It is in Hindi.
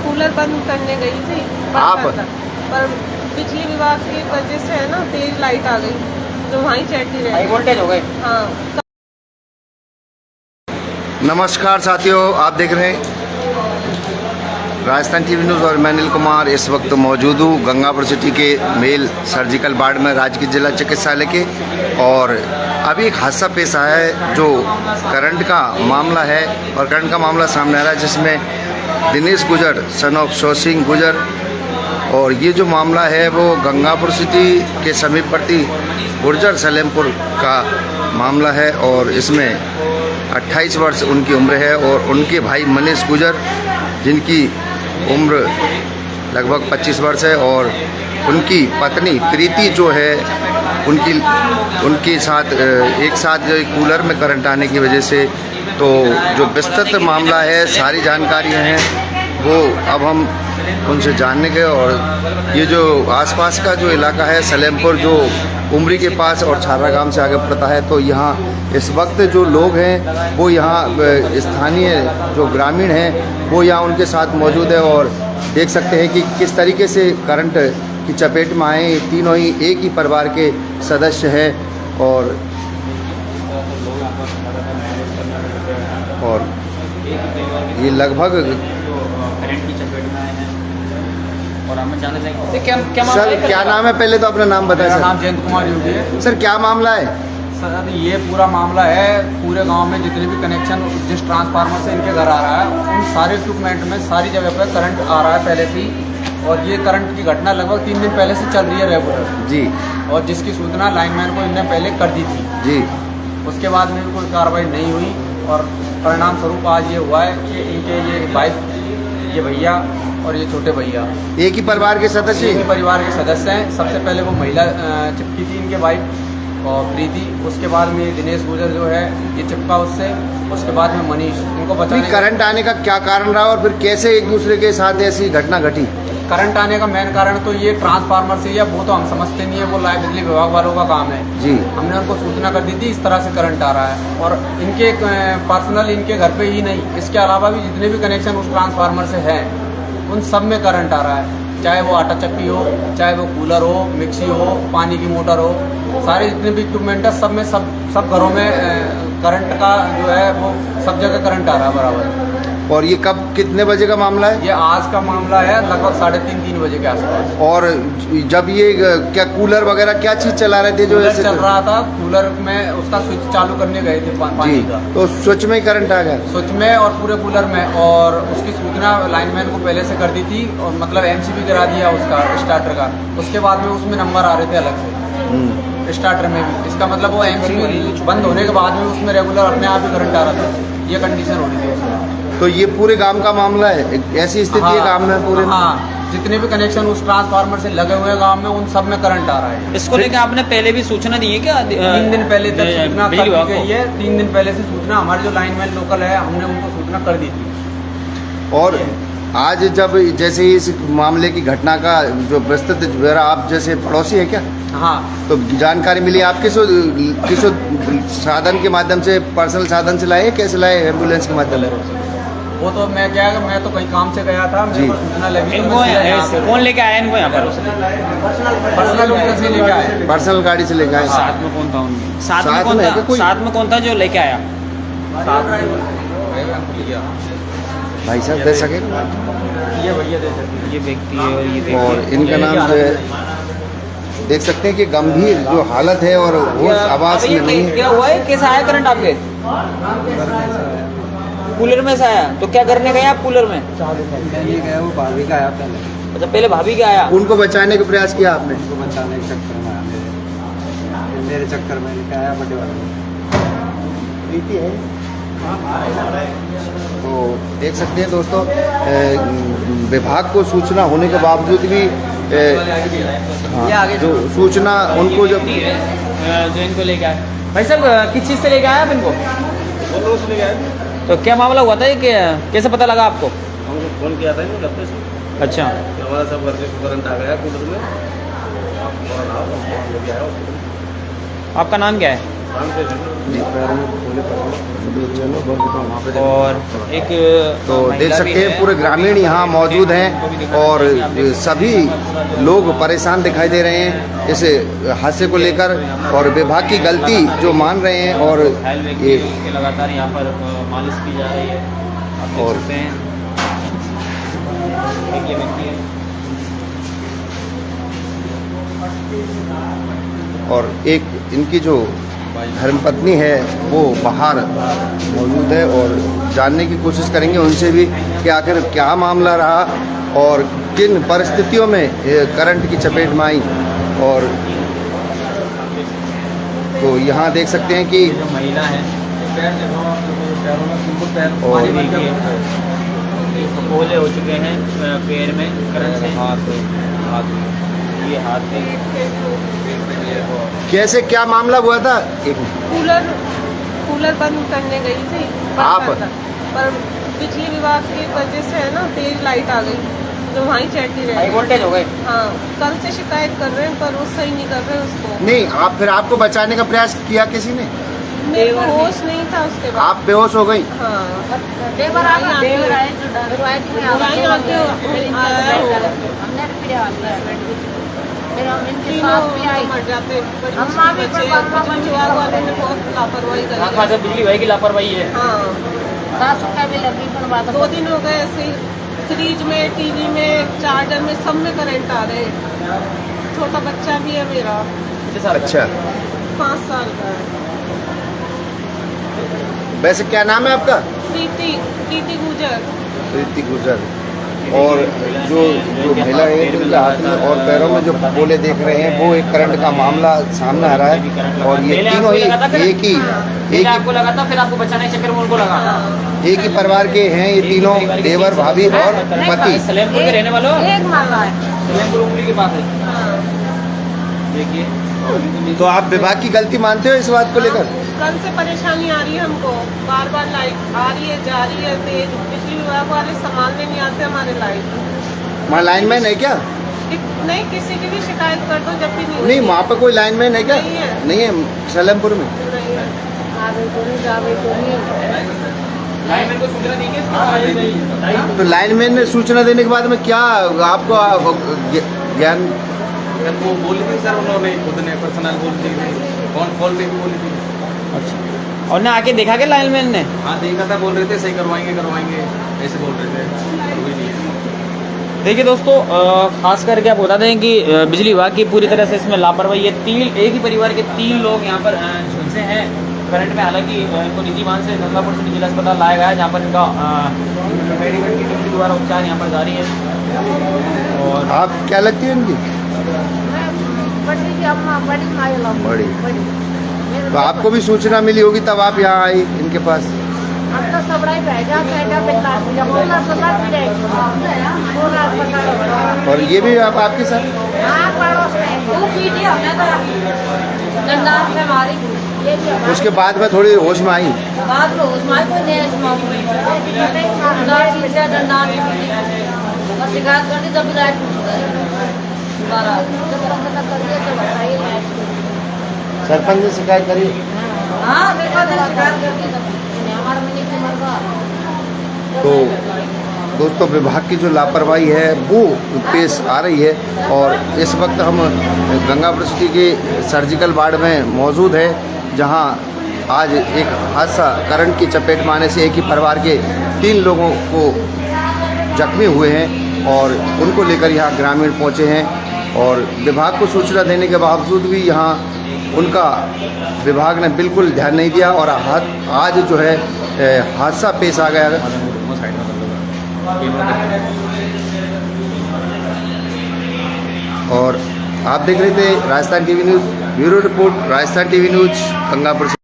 कूलर बंद करने गई थी आप? पर बिजली विभाग की वजह से है ना तेज लाइट आ गई जो वहीं चढ़ती रही, हाई वोल्टेज हो गई। हाँ। नमस्कार साथियों, आप देख रहे हैं राजस्थान टीवी न्यूज़ और मैं अनिल कुमार इस वक्त मौजूद हूँ गंगापुर सिटी के मेल सर्जिकल वार्ड में राजकीय जिला चिकित्सालय के। और अभी एक हादसा पेश आया है जो करंट का मामला है और करंट का मामला सामने आ रहा है जिसमें दिनेश गुजर सन ऑफ शोसिंग गुजर। और ये जो मामला है वो गंगापुर सिटी के समीपवर्ती गुर्जर सलेमपुर का मामला है और इसमें 28 वर्ष उनकी उम्र है और उनके भाई मनीष गुजर जिनकी उम्र लगभग 25 वर्ष है और उनकी पत्नी प्रीति जो है उनके साथ एक साथ जो कूलर में करंट आने की वजह से तो जो विस्तृत मामला है सारी जानकारियां हैं वो अब हम उनसे जानने गए। और ये जो आसपास का जो इलाका है सलेमपुर जो उमरी के पास और छारा गांव से आगे पड़ता है तो यहाँ इस वक्त जो लोग हैं वो यहाँ स्थानीय जो ग्रामीण हैं वो यहाँ उनके साथ मौजूद है और देख सकते हैं कि किस तरीके से करंट की चपेट में आए। तीनों ही एक ही परिवार के सदस्य हैं और ये लगभग करंट की चपेट में आए हैं और हमें जानना चाहिए क्या सर क्या नाम है, पहले तो अपना नाम बताएं। मेरा सर नाम जयंत कुमार योगी है। सर क्या मामला है? सर ये पूरा मामला है पूरे गांव में जितने भी कनेक्शन जिस ट्रांसफार्मर से इनके घर आ रहा है उन सारे इक्विपमेंट में सारी जगह पर करंट आ रहा है पहले से ही। और ये करंट की घटना लगभग 3 दिन पहले से चल रही है रेगुलर जी। और जिसकी सूचना लाइनमैन को इनने पहले कर दी थी जी। उसके बाद में भी कोई कार्रवाई नहीं हुई और परिणाम स्वरूप आज ये हुआ है कि इनके ये वाइफ ये भैया और ये छोटे भैया एक ही परिवार के सदस्य एक ही परिवार के सदस्य हैं। सबसे पहले वो महिला चिपकी थी इनके वाइफ और प्रीति, उसके बाद में दिनेश गुजर जो है ये चिपका उससे, उसके बाद में मनीष। इनको बचाने करंट आने का क्या कारण रहा और फिर कैसे एक दूसरे के साथ ऐसी घटना घटी? करंट आने का मेन कारण तो ये ट्रांसफार्मर से या वो तो हम समझते नहीं है, वो लाइव बिजली विभाग वालों का काम है जी। हमने उनको सूचना कर दी थी इस तरह से करंट आ रहा है और इनके पर्सनल इनके घर पे ही नहीं इसके अलावा भी जितने भी कनेक्शन उस ट्रांसफार्मर से हैं उन सब में करंट आ रहा है, चाहे वो आटा चक्की हो, चाहे वो कूलर हो, मिक्सी हो, पानी की मोटर हो, सारे जितने भी इक्विपमेंट है सब में सब घरों में करंट का जो है वो सब जगह करंट आ रहा है बराबर। और ये कब कितने बजे का मामला है? ये आज का मामला है लगभग 3:30-3 बजे के आसपास। और जब ये क्या कूलर वगैरह क्या चीज़ चला रहे थे जो कूलर ऐसे चल रहा था, कूलर में उसका स्विच चालू करने गए थे पानी का, तो स्विच में ही करंट आ गया? स्विच में और पूरे कूलर में। और उसकी सूचना लाइनमैन को पहले से कर दी थी और मतलब MCB करा दिया उसका स्टार्टर का। उसके बाद में उसमें नंबर आ रहे थे अलग से स्टार्टर में भी, इसका मतलब वो MCB बंद होने के बाद में उसमें रेगुलर अपने आप ही करंट आ रहा था, ये कंडीशन हो रही थी उसमें। तो ये पूरे गांव का मामला है, ऐसी स्थिति है गांव में पूरे? हाँ, जितने भी कनेक्शन उस ट्रांसफार्मर से लगे हुए गांव में उन सब में करंट आ रहा है। इसको लेकर आपने पहले भी सूचना दी है क्या? 3 दिन पहले तक सूचना कर दी गई है। 3 दिन पहले से सूचना हमारे जो लाइनमैन लोकल है हमने उनको सूचना कर दी थी। और आज जब जैसे इस मामले की घटना का जो विस्तृत ब्यौरा, आप जैसे पड़ोसी है क्या? हाँ, तो जानकारी मिली आप किस साधन के माध्यम से, पर्सनल साधन से लाए, कैसे लाए? एम्बुलेंस के माध्यम से? वो तो मैं तो कहीं काम से गया था, मेरे को सूचना लगी। कौन लेके आया इनको यहाँ पर? पर्सनल व्हीकल से लेके आए, पर्सनल गाड़ी से लेके आए। साथ में कौन था उनके? साथ में कौन था जो लेके आया? भाई साहब दे सके? ये भैया दे सकते, ये व्यक्ति है और ये और इनका नाम जो है देख सकते हैं कि गंभीर जो हालत है और वो आवाज में नहीं है। क्या हुआ है? कैसे आया करंट आपके? कूलर में से आया? तो क्या करने गए आप कूलर में? ये गया वो भाभी का आया पहले। अच्छा, पहले भाभी का आया। उनको बचाने का प्रयास किया आपने? उनको बचाने के चक्कर में आया, मेरे चक्कर में लेके आया बड़े वाले। प्रीति है तो देख सकते हैं दोस्तों, विभाग को सूचना होने के बावजूद भी जो सूचना उनको जब जो इनको लेके आया, भाई साहब किस चीज़ से लेके आया आप इनको? से लेके आए। तो क्या मामला हुआ था, ये कैसे पता लगा आपको? हमको फोन किया था इनको घर पे से। अच्छा, हमारा सब घर से करंट आ गया कूलर में। आपका नाम क्या है? और एक तो देख महिला भी सकते हैं है। पूरे ग्रामीण यहाँ मौजूद हैं और सभी लोग परेशान दिखाई दे रहे हैं इस हादसे को लेकर और विभाग की गलती जो मान रहे हैं और घायल व्यक्ति ये के लगातार यहाँ पर मालिश की जा रही है। आप देख और- सकते हैं एक ये व्यक्ति है। और एक इनकी जो धर्मपत्नी है वो बाहर मौजूद है और जानने की कोशिश करेंगे उनसे भी कि आखिर क्या मामला रहा और किन परिस्थितियों में ये करंट की चपेट में आई। और तो यहाँ देख सकते हैं कि ये जो महिला है और ये फोले हो चुके हैं पैर में करंट से। ये हाथ पे कैसे क्या मामला हुआ था एक कूलर बंद करने गई थी आप? पर बिजली विभाग की वजह से है ना तेज लाइट आ गई जो वहीं चढ़ती हाई रही। वोल्टेज हो गए। हाँ, कल से शिकायत कर रहे हैं पर वो सही नहीं कर रहे हैं उसको। नहीं आप फिर आपको बचाने का प्रयास किया किसी ने? मेरे को होश नहीं था उसके बाद। आप बेहोश हो गई? हाँ, मर जाते अम्मा भी बच्चे वाले ने बहुत लापरवाही हाँ, करी। खासा बिजली भाई की लापरवाही है। हाँ, 700 भी लगी पर बात 2 दिन हो गए ऐसे ही फ्रिज में, टीवी में, चार्जर में, सब में करंट आ रहे हैं। छोटा बच्चा भी है मेरा, कितने साल का? अच्छा 5 साल का है। वैसे क्या नाम है आपका? प्रीति गुजर। प्रीति गुजर। और जो महिला है उनके हाथ में और पैरों में जो बोले देख रहे हैं वो एक करंट का मामला सामने आ रहा है और ये पहले तीनों आपको ही लगा था फिर? एक आपको लगा था फिर आपको बचाने के चक्कर में उनको लगा। ही परिवार के हैं ये तीनों, देवर भाभी और पति। सलेमपुर के रहने वालों एक मामला है। सलेमपुर उंगली के पास है। देखिए तो आप विभाग की गलती मानते हो इस बात को लेकर? कल से परेशानी आ रही है हमको, बार बार लाइट आ रही है, जा रही है तेज। बिजली विभाग वाले संभालने नहीं आते हमारे लाइट। वहाँ लाइनमैन है क्या? नहीं, किसी की भी शिकायत कर दो जब भी नहीं वहाँ पर कोई लाइनमैन है क्या? नहीं है। नहीं है सलेमपुर में? नहीं है। आगे तो नहीं, जावे तो नहीं। लाइनमैन को सूचना दी गई। तो लाइनमैन ने सूचना देने के बाद में क्या आपको ज्ञान? वो बोली थी सर उन्होंने खुद ने पर्सनल बोली थी, कॉल पे भी बोली थी। अच्छा, और ना आके देखा क्या लाइनमैन ने? हाँ देखा था, बोल रहे थे सही करवाएंगे ऐसे बोल रहे थे, कोई नहीं है। देखिए दोस्तों, खास करके आप बता दें कि बिजली विभाग की पूरी तरह से इसमें लापरवाही है। एक ही परिवार के 3 लोग यहाँ पर झुलसे हैं करंट में। हालांकि इनको निजी वाहन से गंगापुर से जिला अस्पताल लाया गया है जहाँ पर इनका मेडिकल की टीम के द्वारा उपचार यहाँ पर जारी है। और आप क्या लगती है इनकी? बड़ी की अम्मा, बड़ी माई लोग। बड़ी। मेरे तो आपको भी सूचना मिली होगी तब आप यहाँ आई इनके पास? हम तो सब राय भेजा कैटा पिता जब बोला तो ना भी बोला पकड़। और ये भी आप आपके साथ? हाँ, पड़ोस में वो पीटी हमने तो गंदार से मारी। ये भी हमारे उसके बाद में थोड़ी होश में आई? बाद में उसमें कोई नहीं इसमें गंदार पीछे गंदार पीटी और शिकायत करनी तब भी लाइट दोबारा जब पता करिए तो बताइए लाइट। सरपंच ने शिकायत करी? हाँ, शिकायत करके तब हमारा मनी की मरवा। तो दोस्तों विभाग की जो लापरवाही है वो पेश आ रही है और इस वक्त हम गंगापुर सिटी के सर्जिकल वार्ड में मौजूद है जहां आज एक हादसा करंट की चपेट में आने से एक ही परिवार के 3 लोगों को जख्मी हुए हैं और उनको लेकर यहाँ ग्रामीण पहुँचे हैं और विभाग को सूचना देने के बावजूद भी यहाँ उनका विभाग ने बिल्कुल ध्यान नहीं दिया और आज जो है हादसा पेश आ गया। और आप देख रहे थे Rajasthan TV news, bureau report Rajasthan TV news Gangapur से।